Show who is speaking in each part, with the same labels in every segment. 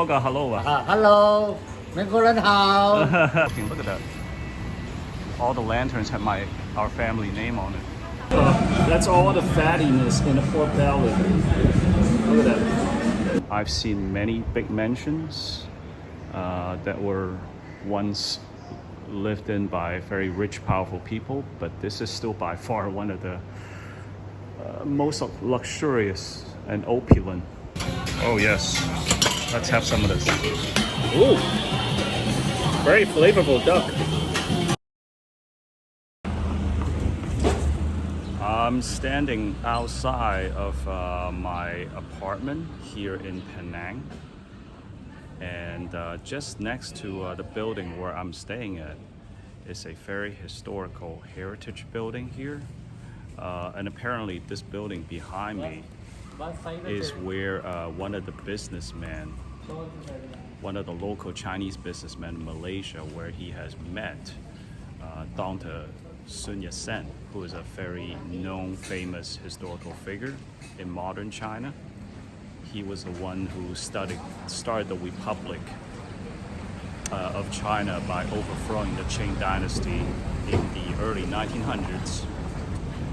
Speaker 1: 个 hello 吧。
Speaker 2: Hello， 美国人好。
Speaker 1: Look at that. All the lanterns have our family name on it. That's all the fattiness in the pork belly. Look at that. I've seen many big mansions that were once lived in by very rich, powerful people, but this is still by far one of the most luxurious and opulent. Oh yes, let's have some of this. Ooh, very flavorful duck. I'm standing outside of my apartment here in Penang, and just next to the building where I'm staying at is a very historical heritage building here. And apparently this building behind me is where one of the businessmen, one of the local Chinese businessmen in Malaysia, where he has met Dr. Sun Yat-sen, who is a very known, famous historical figure in modern China. He was the one who started the Republic of China by overthrowing the Qing dynasty in the early 1900s.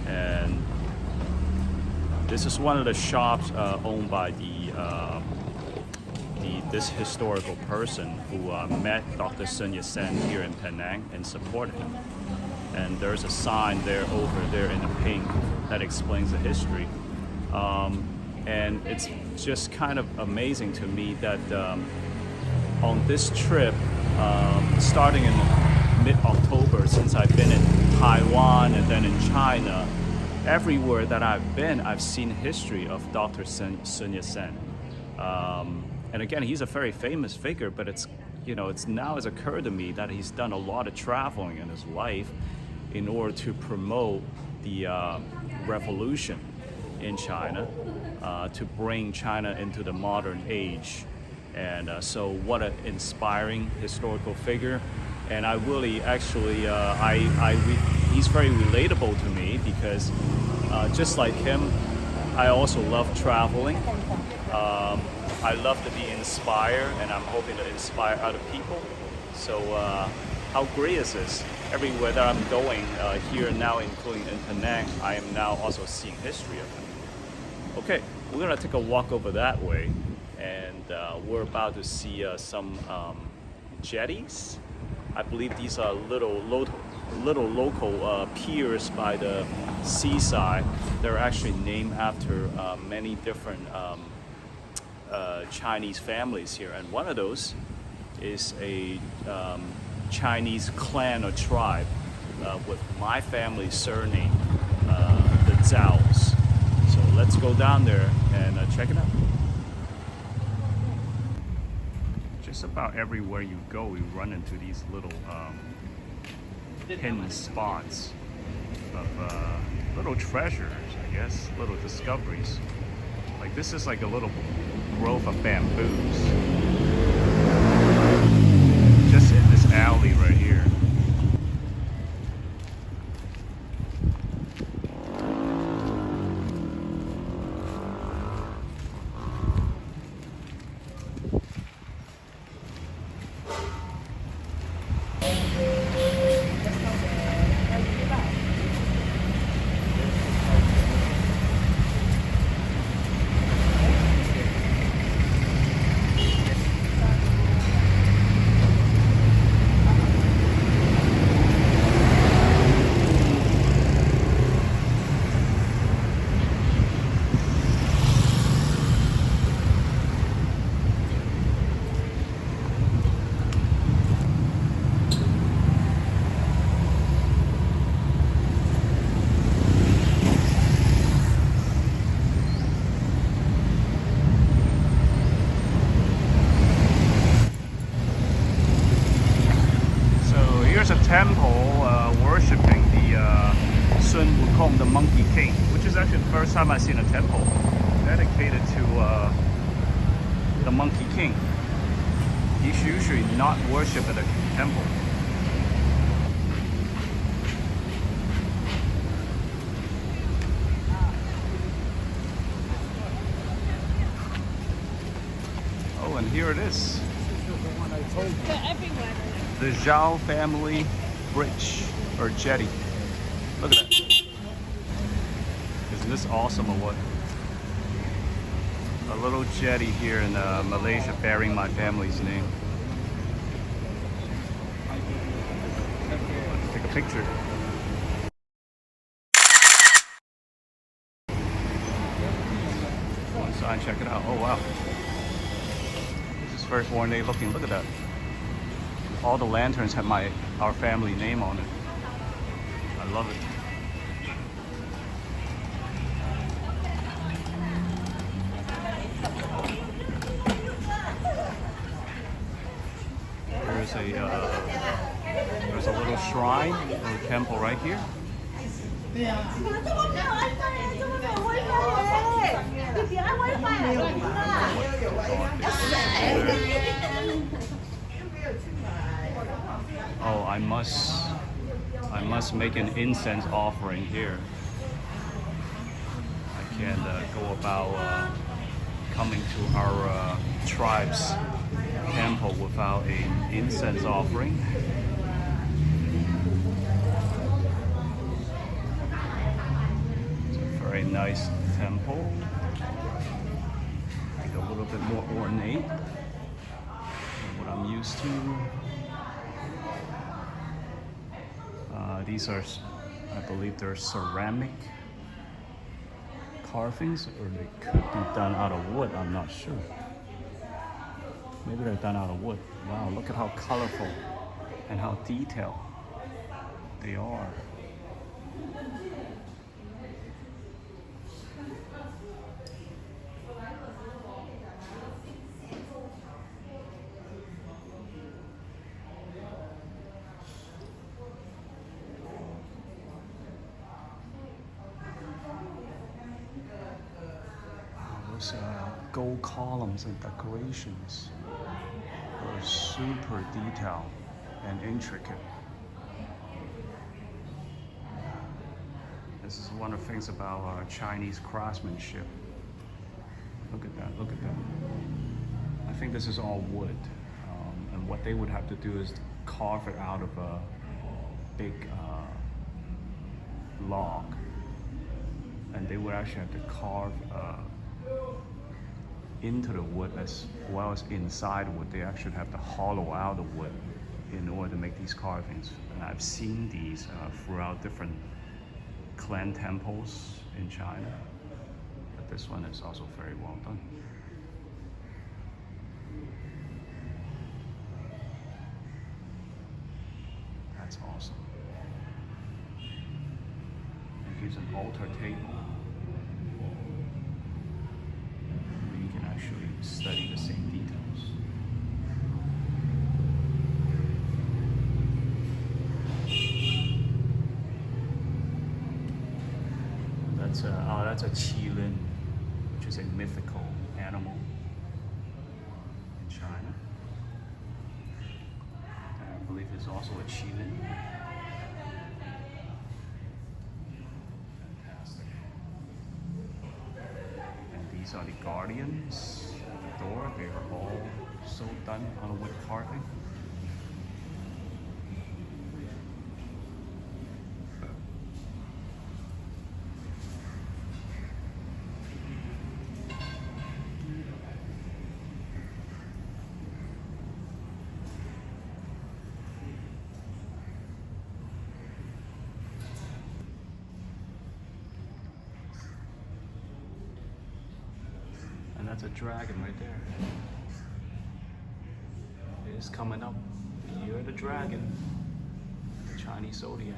Speaker 1: And this is one of the shops owned by this historical person who met Dr. Sun Yat-sen here in Penang and supported him. And there's a sign there over there in the pink that explains the history. And it's just kind of amazing to me that on this trip, starting in mid-October, since I've been in Taiwan and then in China, everywhere that I've been, I've seen history of Dr. Sun Yat-sen. And again, he's a very famous figure, but it's now has occurred to me that he's done a lot of traveling in his life in order to promote the revolution in China, to bring China into the modern age. And so what an inspiring historical figure. And I really actually, he's very relatable to me because just like him, I also love traveling. I love to be inspired, and I'm hoping to inspire other people. So how great is this? Everywhere that I'm going here now, including in Penang, I am now also seeing history of him. Okay, we're gonna take a walk over that way, and we're about to see some jetties. I believe these are little local piers by the seaside. They're actually named after many different Chinese families here, and one of those is a Chinese clan or tribe with my family's surname, the Zhaos. So let's go down there and check it out. Just about everywhere you go, you run into these little hidden spots of little treasures, I guess, little discoveries. Like this is like a little grove of bamboos just in this alley right here. There's a temple worshipping the Sun Wukong, the Monkey King, which is actually the first time I've seen a temple dedicated to the Monkey King. He's usually not worshipped at a temple. Oh, and here here it is.
Speaker 3: They're everywhere.
Speaker 1: The Zhao family bridge or jetty. Look at that. Isn't this awesome or what? A little jetty here in Malaysia bearing my family's name. Let's take a picture. Go inside, check it out. Oh wow. This is very ornate looking. Look at that. All the lanterns have our family name on it. I love it. There's a little shrine or temple right here. Oh, I must make an incense offering here. I can't go about coming to our tribe's temple without an incense offering. It's a very nice temple. Like a little bit more ornate than what I'm used to. These are, I believe they're ceramic carvings, or they could be done out of wood, I'm not sure. Maybe they're done out of wood. Wow, look at how colorful and how detailed they are. Those gold columns and decorations are super detailed and intricate. This is one of the things about Chinese craftsmanship. Look at that, look at that. I think this is all wood. And what they would have to do is carve it out of a big log. And they would actually have to carve into the wood as well as inside wood. They actually have to hollow out the wood in order to make these carvings. And I've seen these throughout different clan temples in China. But this one is also very well done. That's awesome. It gives an altar table. Actually study the same details. That's a qilin, which is a mythical animal in China. And I believe there's also a qilin. Fantastic. These are the guardians at the door. They are all so done on a wood carving. And that's a dragon right there. It is coming up. The year of the dragon. The Chinese zodiac.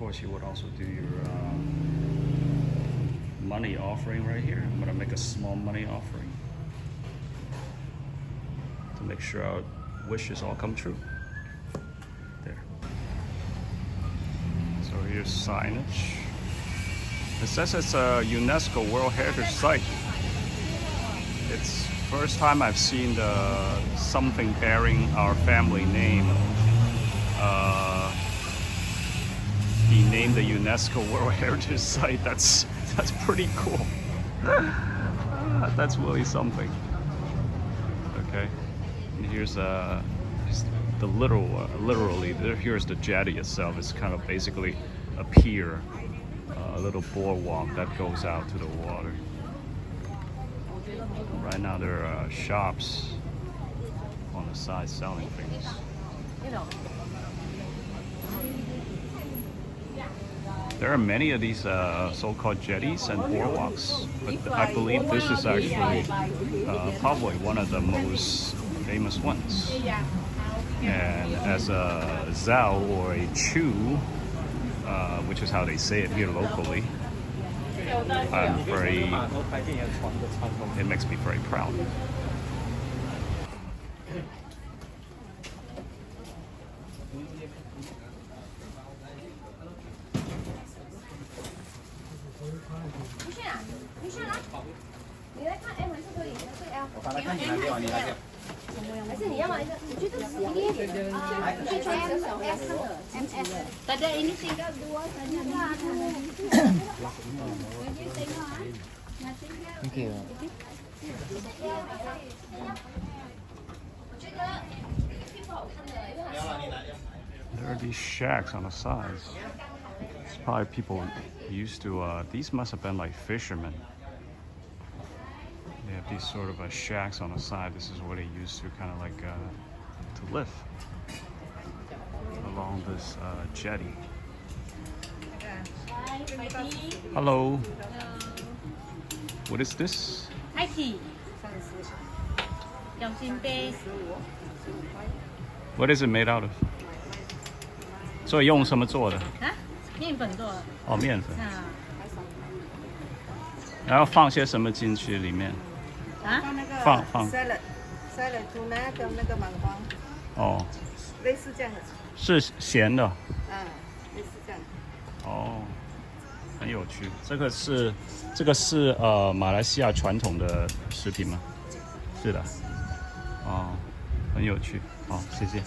Speaker 1: course, you would also do your money offering right here. I'm gonna make a small money offering to make sure our wishes all come true. There. So here's signage. It says it's a UNESCO World Heritage Site. It's first time I've seen something bearing our family name. He named the UNESCO World Heritage Site. That's pretty cool. That's really something. Okay, and here's the literally here's the jetty itself. It's kind of basically a pier, a little boardwalk that goes out to the water. Right now there are shops on the side selling things. There are many of these so-called jetties and boardwalks, but I believe this is actually probably one of the most famous ones. And as a Zhao or a Chew, which is how they say it here locally, it makes me very proud.
Speaker 2: Thank you.
Speaker 1: There are these shacks on the sides. It's probably people used to, these must have been like fishermen. They have these sort of shacks on the side. This is where they used to kind of like to live along this jetty. Hello. What is this?
Speaker 3: Thai tea.
Speaker 1: What is it made out of? 所以用什么做的？
Speaker 3: 面粉做的。
Speaker 1: 哦，面粉。然后放些什么进去里面？放
Speaker 4: salad tuna 跟那个芒果。
Speaker 1: 哦。
Speaker 4: 类似这样的。
Speaker 1: 是咸的。
Speaker 4: 类似这样。
Speaker 1: 哦，很有趣。这个是马来西亚传统的食品吗？是的。哦，很有趣。好，谢谢。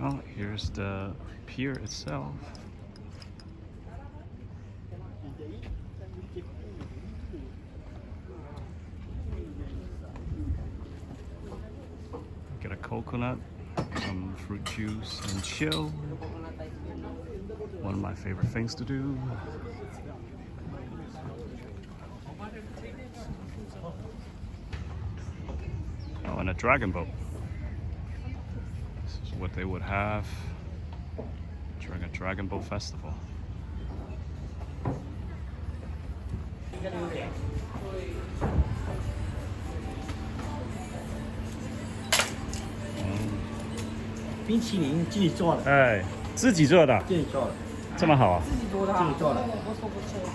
Speaker 1: Well, here's the pier itself. Get a coconut, some fruit juice, and chill. One of my favorite things to do. Oh, and a dragon boat. This is what they would have during a dragon boat festival.
Speaker 2: 冰淇淋自己做的。
Speaker 1: 哎，自己做的，
Speaker 2: 自己做的，
Speaker 1: 这么好啊！
Speaker 2: 自己做的。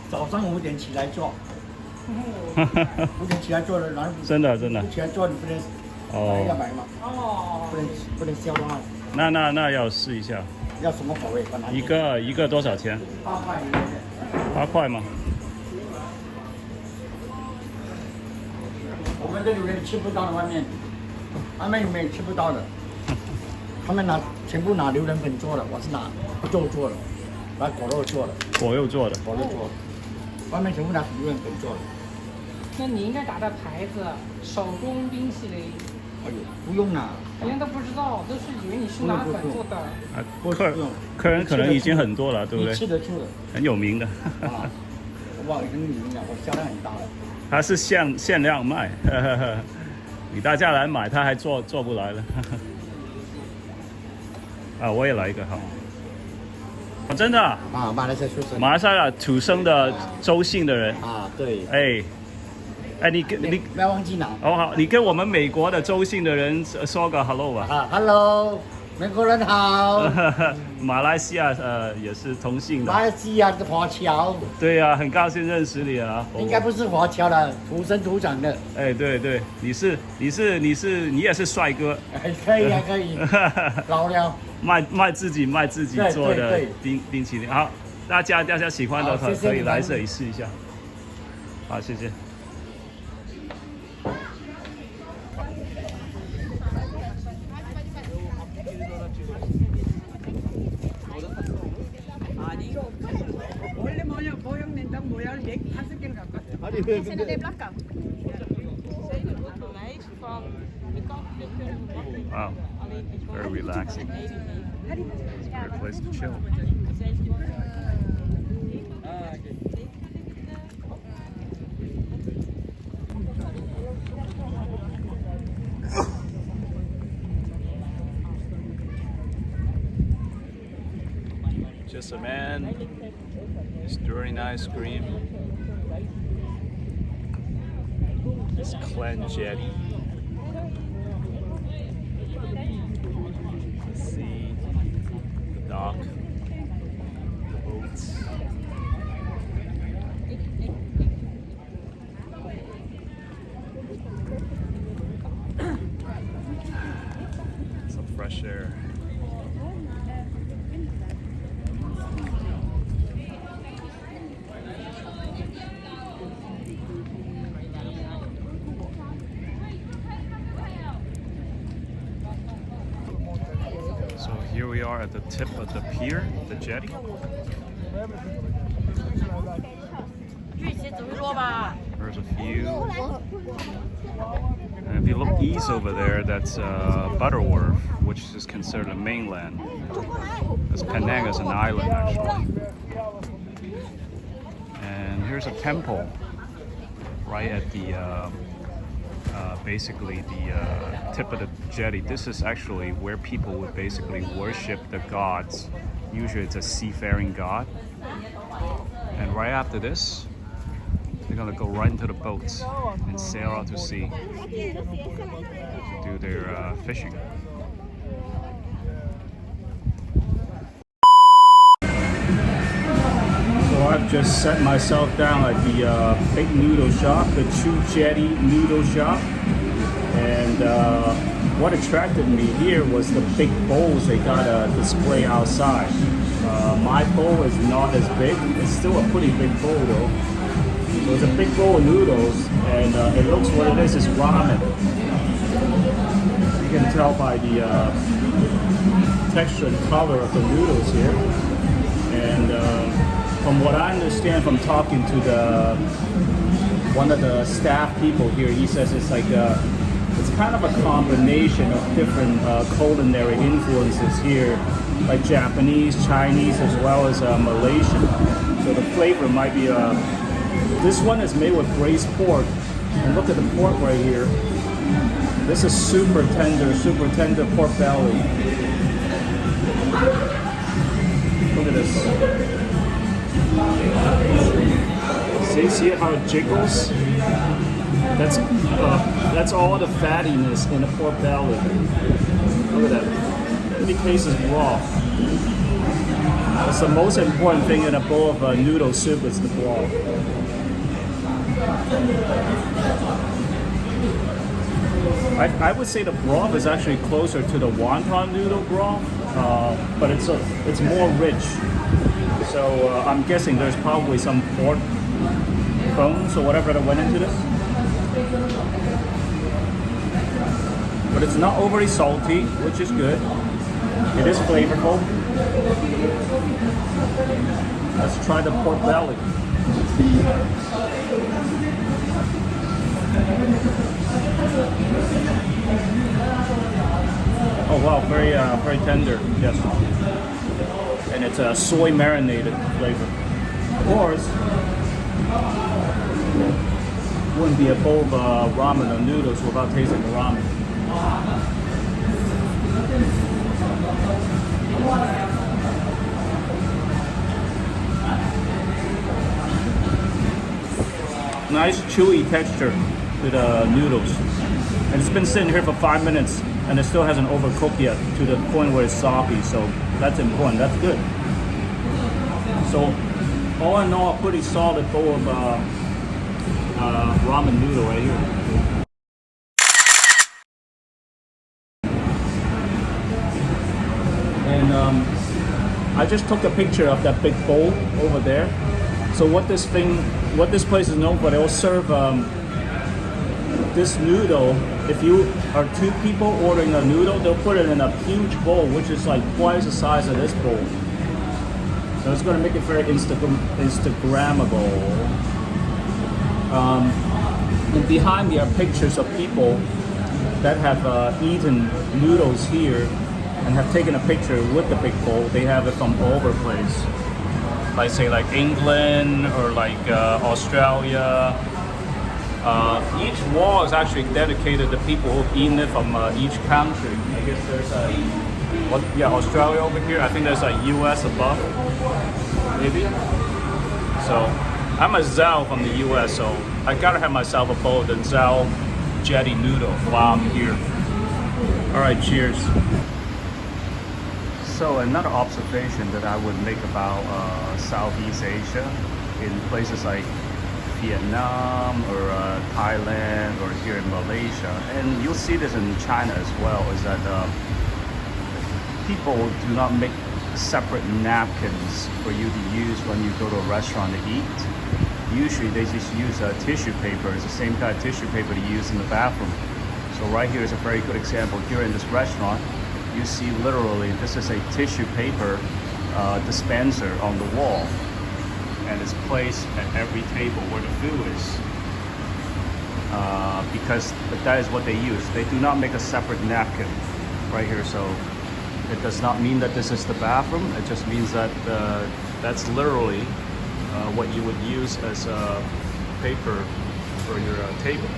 Speaker 2: 早上5点起来做，5点起来做的，然后
Speaker 1: 真的。
Speaker 2: 不起来做你不能
Speaker 1: 哦，
Speaker 2: 要买嘛，不能销光。
Speaker 1: 那要试一下。
Speaker 2: 要什么口味？
Speaker 1: 一个多少钱
Speaker 2: ？8块。
Speaker 1: 8块吗？
Speaker 2: 我们这里面吃不到的，外面里面吃不到的。他们全部拿榴莲粉做的，我是拿肉做的，拿果肉做的。外面全部拿榴莲粉做的。
Speaker 3: 那你应该打的牌子，手工冰淇淋。
Speaker 2: 哎呦，不用啦，
Speaker 3: 别人都不知道，都是以为你是拿粉做的。
Speaker 1: 客人可能已经很多了，对不对？
Speaker 2: 吃得出的，
Speaker 1: 很有名的。
Speaker 2: 啊，哇，跟你们讲，我销量很大的。
Speaker 1: 它是限量卖，你大家来买，它还做不来了。啊，我也来一个好。真的啊，
Speaker 2: 马来西亚出生，
Speaker 1: 马来西亚土生的周姓的人
Speaker 2: 啊，对，
Speaker 1: 哎，你
Speaker 2: 不要忘记拿。
Speaker 1: 哦好，你跟我们美国的周姓的人说个 hello 吧。
Speaker 2: 啊 ，hello， 美国人好。
Speaker 1: 马来西亚也是同姓的。
Speaker 2: 马来西亚的华侨。
Speaker 1: 对呀，很高兴认识你啊。
Speaker 2: 应该不是华侨了，土生土长的。
Speaker 1: 哎，对，你也是帅哥。
Speaker 2: 可以啊，可以。老了。
Speaker 1: 卖自己做的冰淇淋，好，大家喜欢的可以来这里试一下。好，谢谢。Wow, very relaxing. It's a great place to chill. Just a man stirring ice cream. This Chew Jetty. The sea, the dock, the boats. Some fresh air. So here we are at the tip of the pier, the jetty. There's a view. And if you look east over there, that's Butterworth, which is considered a mainland. As Penang is an island, actually. And here's a temple right at the basically the tip of the jetty. This is actually where people would basically worship the gods. Usually it's a seafaring god. And right after this, they're gonna go right into the boats and sail out to sea to do their fishing. So I've just set myself down at the big noodle shop, the Chew Jetty noodle shop. And what attracted me here was the big bowls they got a display outside. My bowl is not as big. It's still a pretty big bowl though. So it's a big bowl of noodles, and it looks what it is ramen. You can tell by the texture and color of the noodles here. And from what I understand from talking to one of the staff people here, he says it's like it's kind of a combination of different culinary influences here, like Japanese, Chinese, as well as Malaysian. So the flavor might be this one is made with braised pork, and look at the pork right here. This is super tender pork belly. Look at this. See how it jiggles? That's all the fattiness in the pork belly. Look at that. Every piece is raw. That's the most important thing in a bowl of noodle soup is the broth. I would say the broth is actually closer to the wonton noodle broth, but it's more rich. So I'm guessing there's probably some pork bones or whatever that went into this. But it's not overly salty, which is good. It is flavorful. Let's try the pork belly. Oh wow, very tender. Yes, and it's a soy marinated flavor. Of course, wouldn't be a bowl of ramen or noodles without tasting the ramen. Nice chewy texture to the noodles, and it's been sitting here for 5 minutes and it still hasn't overcooked yet to the point where it's soggy, so that's important, that's good. So all in all, a pretty solid bowl of ramen noodle right here. And I just took a picture of that big bowl over there. So what this place is known for, they'll serve this noodle. If you are 2 people ordering a noodle, they'll put it in a huge bowl, which is like twice the size of this bowl. So it's going to make it very Instagrammable. And behind me are pictures of people that have eaten noodles here and have taken a picture with the big bowl. They have it from all over the place. Like say like England or like Australia. Each wall is actually dedicated to people who've eaten it from each country. I guess there's Australia over here. I think there's a US above, maybe. So I'm a Zhao from the US, so I gotta have myself a bowl of the Chew Jetty noodle while I'm here. All right, cheers. So another observation that I would make about Southeast Asia in places like Vietnam or Thailand or here in Malaysia, and you'll see this in China as well, is that people do not make separate napkins for you to use when you go to a restaurant to eat. Usually they just use tissue paper. It's the same kind of tissue paper to use in the bathroom. So right here is a very good example. Here in this restaurant, you see literally this is a tissue paper dispenser on the wall, and it's placed at every table where the food is, because that is what they use. They do not make a separate napkin right here. So it does not mean that this is the bathroom. It just means that that's literally what you would use as paper for your table.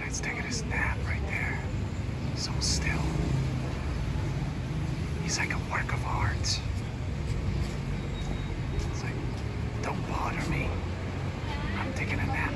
Speaker 1: It's taking his nap right there. So still. He's like a work of art. It's like, don't bother me. I'm taking a nap.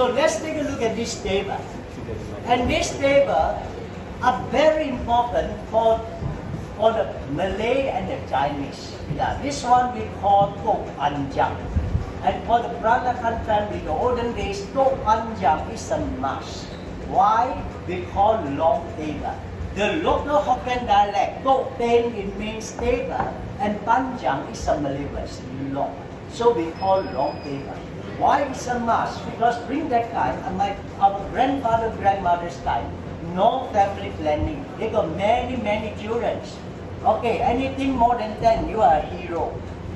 Speaker 5: So let's take a look at this table. And this table are very important for the Malay and the Chinese. Yeah, this one we call Tok Panjang. And for the Peranakan family, the olden days, Tok Panjang is a must. Why? We call long table. The local Hokkien dialect, Tok Ten, it means table, and Panjang is a Malay word, long. So we call long table. Why it's a must? Because during that time, our grandmother's time, no family planning. They got many children. Okay, anything more than 10, you are a hero.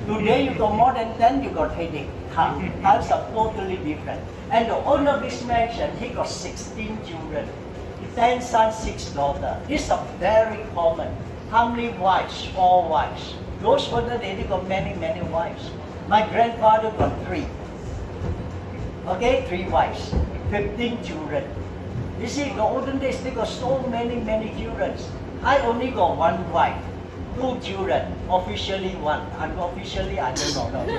Speaker 5: Today you got more than 10, you got headache. Times are totally different. And the owner of this mansion, he got 16 children. 10 sons, 6 daughters. These are very common. How many wives? 4 wives. Those were the days, they got many wives. My grandfather got 3. Okay, 3 wives, 15 children. You see, the olden days, they got so many children. I only got 1 wife, 2 children, officially 1, unofficially I don't know. No,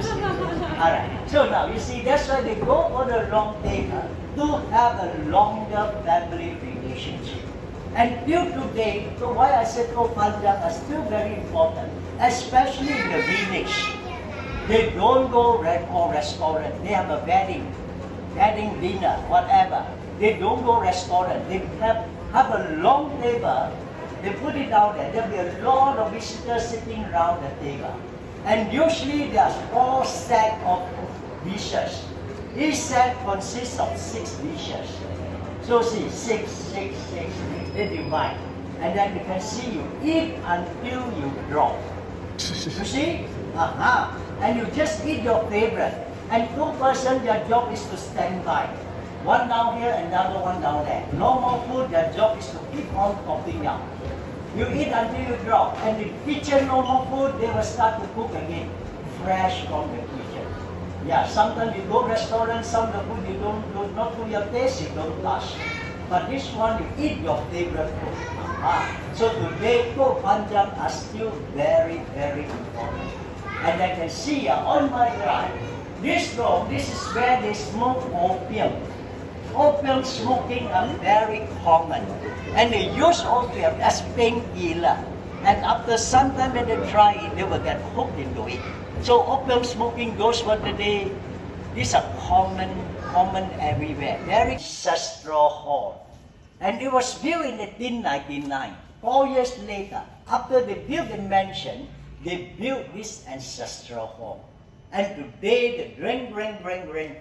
Speaker 5: alright, so now you see, that's why they go for the long table to have a longer family relationship. And till today, so why I said Tok Panjang are still very important, especially in the village. They don't go restaurant, they have a wedding dinner, whatever. They don't go restaurant. They have a long table. They put it down there. There'll be a lot of visitors sitting around the table. And usually there's 4 sets of dishes. Each set consists of 6 dishes. So see, 6. They divide. And then you can see you eat until you drop. You see? And you just eat your favorite. And 2 persons, their job is to stand by. 1 down here, another 1 down there. No more food, their job is to keep on topping up. You eat until you drop. And the kitchen, no more food, they will start to cook again. Fresh from the kitchen. Yeah, sometimes you go restaurant, some of the food you don't not to your taste, you don't touch. But this one, you eat your favorite food. So today, Tok Panjang are still very important. And I can see on my right, this room, this is where they smoke opium. Opium smoking are very common. And they use opium as painkiller. And after some time when they try it, they will get hooked into it. So opium smoking, those were the day, these are common everywhere. Very ancestral hall. And it was built in 1899. 4 years later, after they built the mansion, they built this ancestral hall. And today, the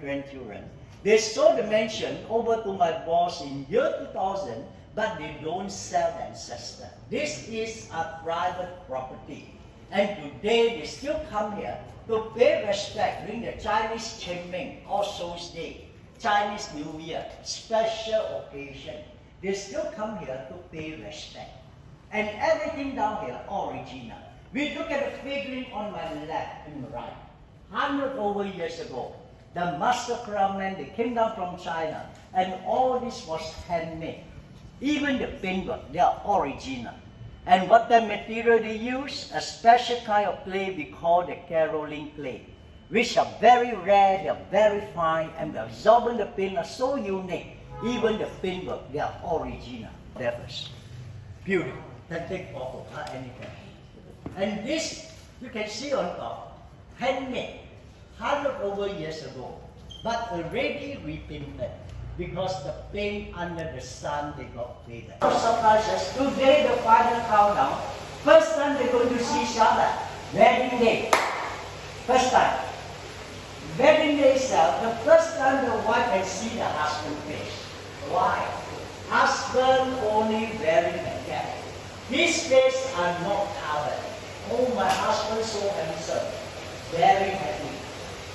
Speaker 5: grandchildren, they sold the mansion over to my boss in year 2000, but they don't sell the ancestor. This is a private property. And today, they still come here to pay respect during the Chinese Qingming, All Souls Day, Chinese New Year, special occasion. They still come here to pay respect. And everything down here, original. We look at the figurine on my left and right. 100 over years ago, the master craftsmen, they came down from China, and all this was handmade. Even the paintwork, they are original. And what the material they use, a special kind of clay we call the caroling clay, which are very rare, they are very fine, and the absorbent the paint are so unique. Even the paintwork, they are original. Devils. Beautiful. Can take photo, anything. And this, you can see on top, handmade, 100 over years ago, but already repainted because the paint under the sun, they got faded. No surprises, today the final countdown, first time they're going to see each other, wedding day, first time. Wedding day itself, the first time the wife can see the husband's face. Why? Husband only wearing a cap. His face are not covered. Oh, my husband so handsome, very happy.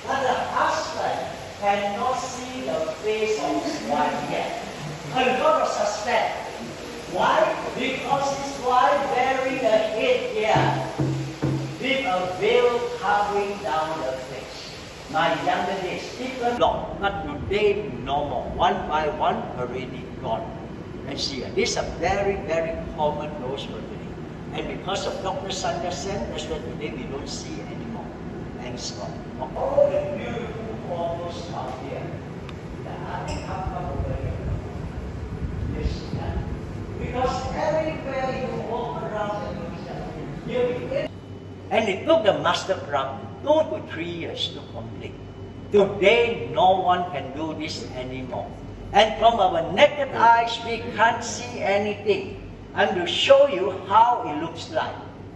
Speaker 5: But the husband cannot see the face of his wife yet. A lot of suspect. Why? Because his wife wearing a headgear with a veil covering down the face. My younger days, people long, but today normal. 1 by 1 already gone. And see, these are very common those for today. And because of Dr. Sanya Sen, that's why today we don't see it anymore. Thanks God. All the beautiful photos out here. The Because everywhere you walk around, and it took the master craft 2 to 3 years to complete. Today, no one can do this anymore. And from our naked eyes, we can't see anything. I'm going to show you how it looks like.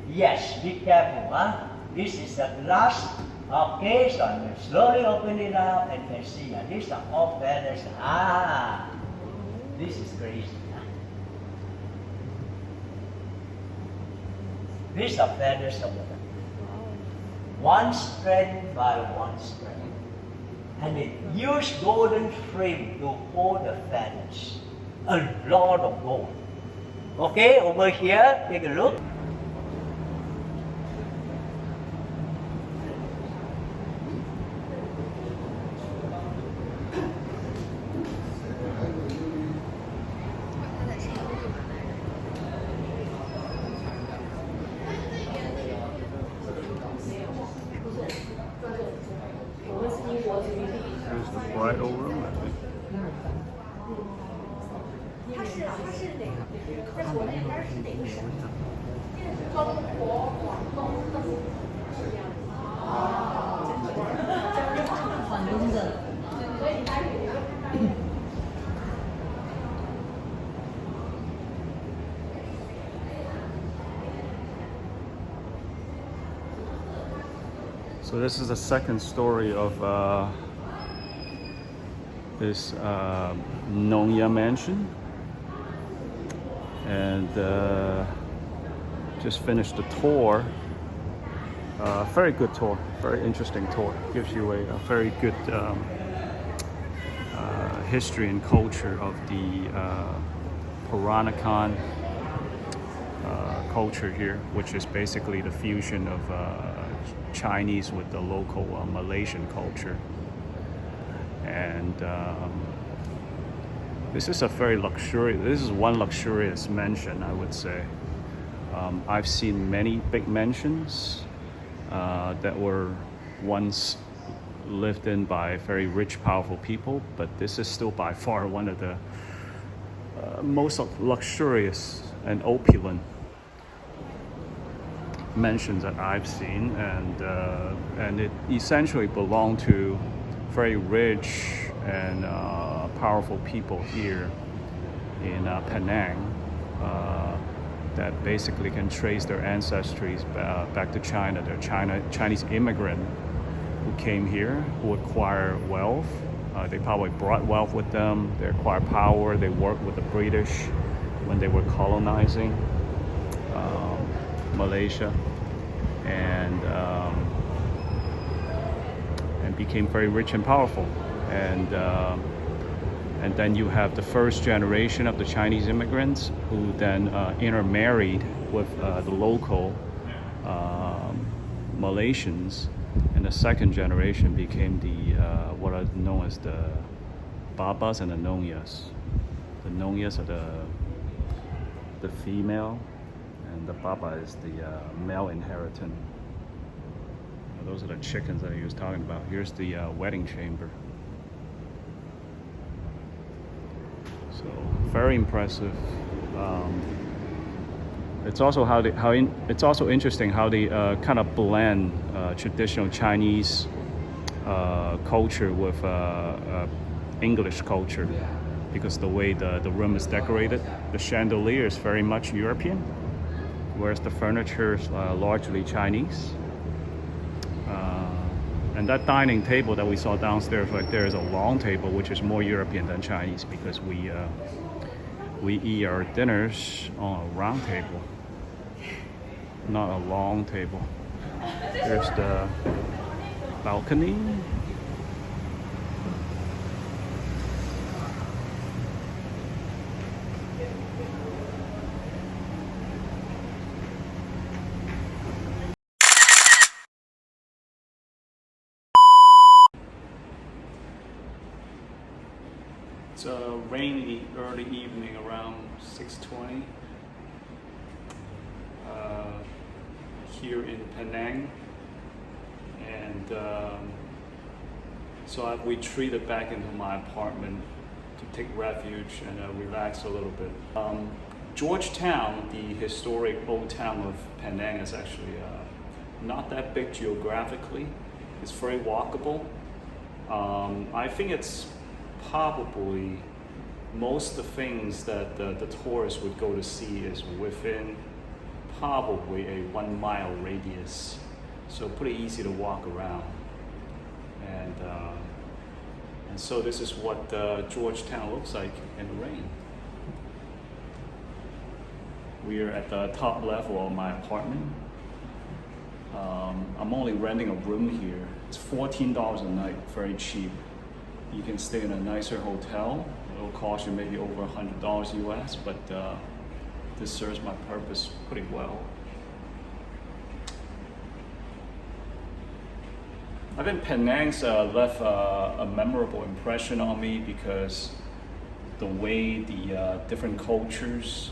Speaker 5: Yes, be careful, huh? This is the glass. Okay, so I'm going to slowly open it up and you can see. These are all feathers. This is crazy. Huh? These are feathers of the one strand by one strand. And it used golden frame to hold the feathers. A lot of gold. Okay, over here, take a look.
Speaker 1: There's the bridal room, I think.
Speaker 4: 它是哪个？在国内它是哪个省？中国广东的。
Speaker 3: 广东的。
Speaker 1: So this is the second story of this Nongya mansion, and just finished the tour. Very good tour, very interesting tour. Gives you a very good history and culture of the Peranakan culture here, which is basically the fusion of Chinese with the local Malaysian culture. And this is a very luxurious, this is one luxurious mansion, I would say. I've seen many big mansions that were once lived in by very rich, powerful people, but this is still by far one of the most luxurious and opulent mansions that I've seen, and it essentially belonged to very rich and powerful people here in Penang that basically can trace their ancestries back to China. They're Chinese immigrant who came here, who acquired wealth. They probably brought wealth with them. They acquired power. They worked with the British when they were colonizing Malaysia, and became very rich and powerful. And then you have the first generation of the Chinese immigrants who then intermarried with the local Malaysians, and the second generation became the what are known as the Babas and the Nonyas. The Nonyas are the female, and the Baba is the male inheritant. Those are the chickens that he was talking about. Here's the wedding chamber. So very impressive. It's also it's also interesting how they kind of blend traditional Chinese culture with English culture, because the way the room is decorated, the chandelier is very much European, whereas the furniture is largely Chinese. And that dining table that we saw downstairs right there is a long table, which is more European than Chinese, because we eat our dinners on a round table, not a long table. There's the balcony. It's a rainy early evening around 6:20 here in Penang, and So I've retreated back into my apartment to take refuge and relax a little bit. Georgetown, the historic old town of Penang, is actually not that big geographically. It's very walkable. I think it's probably most of the things that the tourists would go to see is within probably a 1 mile radius. So pretty easy to walk around. And so this is what Georgetown looks like in the rain. We are at the top level of my apartment. I'm only renting a room here. It's $14 a night, very cheap. You can stay in a nicer hotel. It'll cost you maybe over $100 US, but this serves my purpose pretty well. I think Penang's left a memorable impression on me because the way the different cultures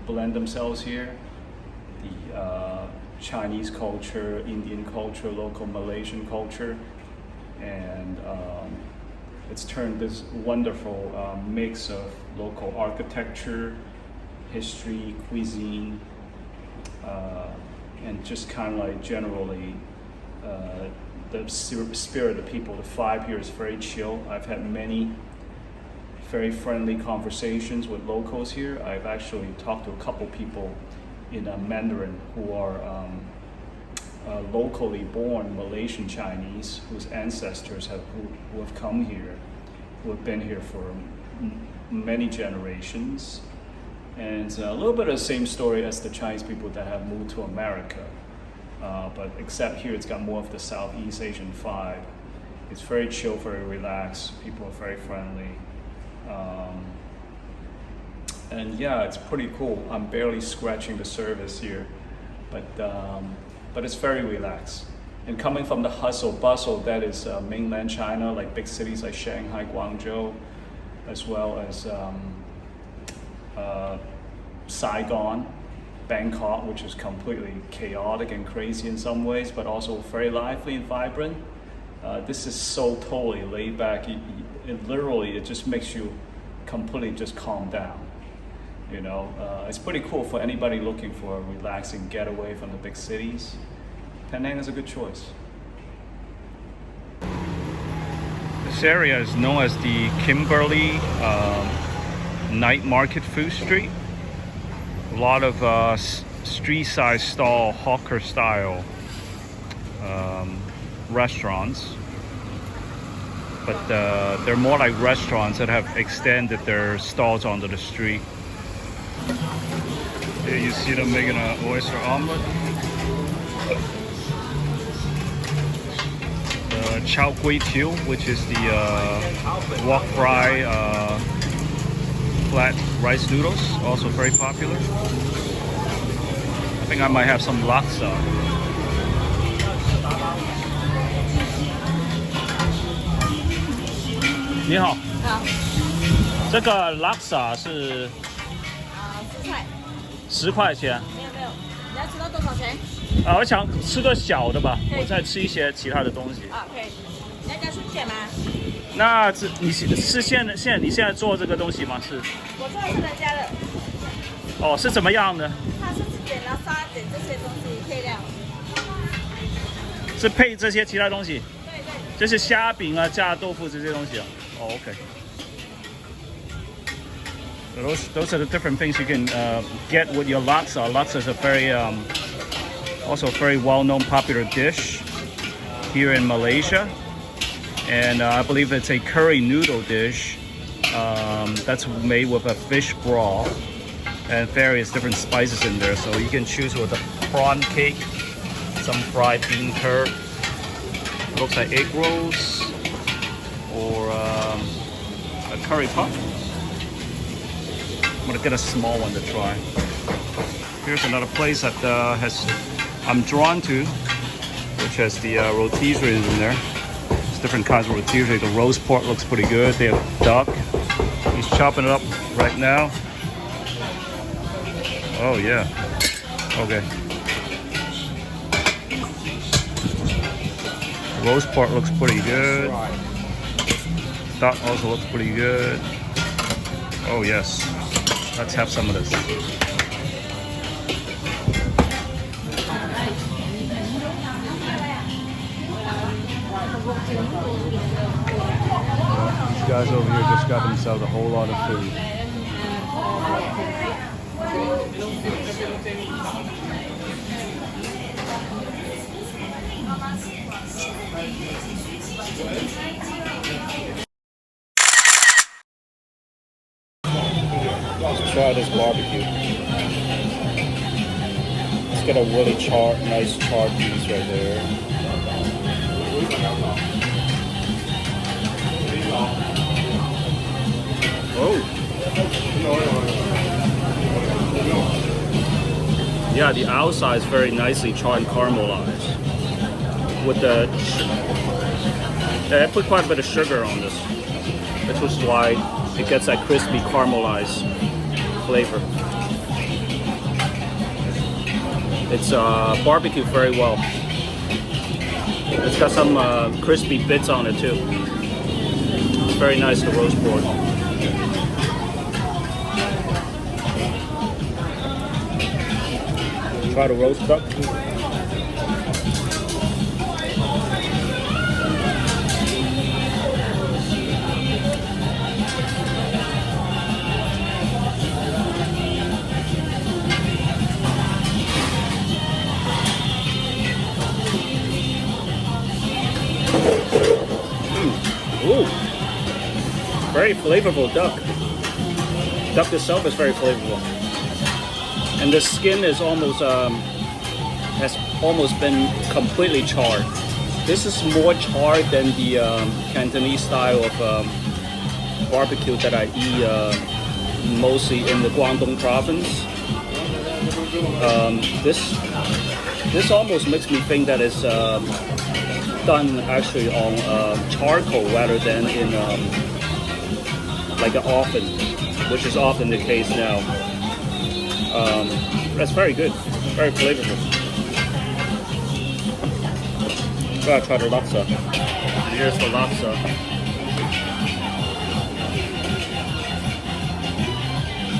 Speaker 1: blend themselves here, the Chinese culture, Indian culture, local Malaysian culture, and it's turned this wonderful mix of local architecture, history, cuisine, and just kind of like generally the spirit of the people. The vibe here is very chill. I've had many very friendly conversations with locals here. I've actually talked to a couple people in Mandarin who are locally born Malaysian Chinese whose ancestors who have come here, who have been here for many generations. And it's a little bit of the same story as the Chinese people that have moved to America. But except here it's got more of the Southeast Asian vibe. It's very chill, very relaxed. People are very friendly. And yeah, it's pretty cool. I'm barely scratching the surface here, but it's very relaxed. And coming from the hustle bustle that is mainland China, like big cities like Shanghai, Guangzhou, as well as Saigon, Bangkok, which is completely chaotic and crazy in some ways, but also very lively and vibrant. This is so totally laid back. It just makes you completely just calm down. You know, it's pretty cool for anybody looking for a relaxing getaway from the big cities. Penang is a good choice. This area is known as the Kimberley Night Market Food Street. A lot of street-side stall, hawker-style restaurants. But they're more like restaurants that have extended their stalls onto the street. Here you see them making an oyster omelet. Chow Gui Tiu, which is the wok fry flat rice noodles, also very popular. I think I might have some laksa. 你好，
Speaker 6: 好，
Speaker 1: 这个 laksa 是
Speaker 6: 4块，
Speaker 1: 10块钱。
Speaker 6: 没有，你要知道多少钱？
Speaker 1: 我想吃个小的吧，
Speaker 6: 可以
Speaker 1: 我再吃一些其他的东西。
Speaker 6: 可以。你要加春卷吗？
Speaker 1: 那你现在做这个东西吗？是。
Speaker 6: 我做的是人家的。
Speaker 1: 哦，是怎么样的？
Speaker 6: 它是点了沙点这些东西配料。
Speaker 1: 是配这些其他东西？
Speaker 6: 对对。
Speaker 1: 就是虾饼啊、炸豆腐这些东西啊。哦 ，OK。Those are the different things you can get with your laksa. Laksa is a very also a very well-known popular dish here in Malaysia, and I believe it's a curry noodle dish that's made with a fish broth and various different spices in there. So you can choose with a prawn cake, some fried bean curd, looks like egg rolls, or a curry puff. I'm gonna get a small one to try. Here's another place that I'm drawn to, which has the rotisserie in there. There's different kinds of rotisserie. The roast pork looks pretty good. They have duck. He's chopping it up right now. Oh yeah. Okay. Roast pork looks pretty good. That also looks pretty good. Oh yes, let's have some of this. These guys over here just got themselves a whole lot of food. Let's try this barbecue. Let's get a really nice charred piece right there. Oh. Yeah, the outside is very nicely charred and caramelized. With the, I put quite a bit of sugar on this, which is why it gets that crispy caramelized flavor. It's barbecued very well. It's got some crispy bits on it too. It's very nice, the roast pork. Try the roast duck. Ooh, very flavorful duck. Duck itself is very flavorful, and the skin is almost has almost been completely charred. This is more charred than the Cantonese style of barbecue that I eat mostly in the Guangdong province. This almost makes me think that it's done actually on charcoal rather than in like an oven, which is often the case now. That's very good, very flavorful. Gotta try the laksa. And here's the laksa.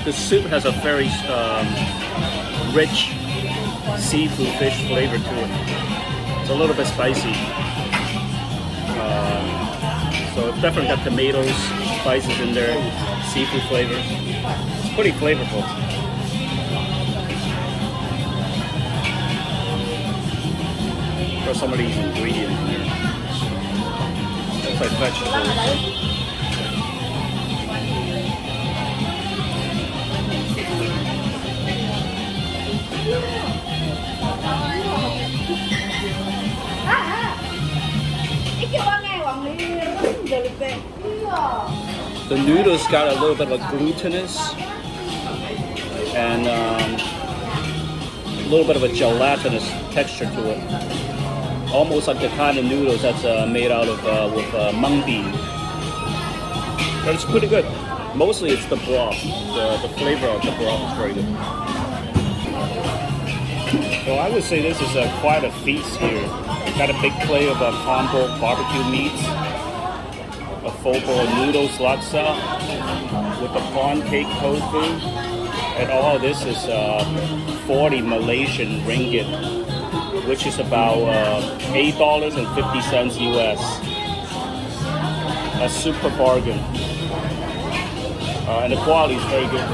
Speaker 1: The soup has a very rich seafood fish flavor to it. It's a little bit spicy. So it's definitely got tomatoes, spices in there, seafood flavors. It's pretty flavorful. There's some of these ingredients in here. Looks like vegetables. The noodles got a little bit of a glutinous and a little bit of a gelatinous texture to it. Almost like the kind of noodles that's made out of with mung bean. But it's pretty good. Mostly it's the broth. The flavor of the broth is very good. So I would say this is quite a feast here. Got a big plate of combo barbecue meats, a full bowl of noodles laksa with the prawn cake tofu, and all this is 40 Malaysian ringgit, which is about $8.50 US. A super bargain, and the quality is very good.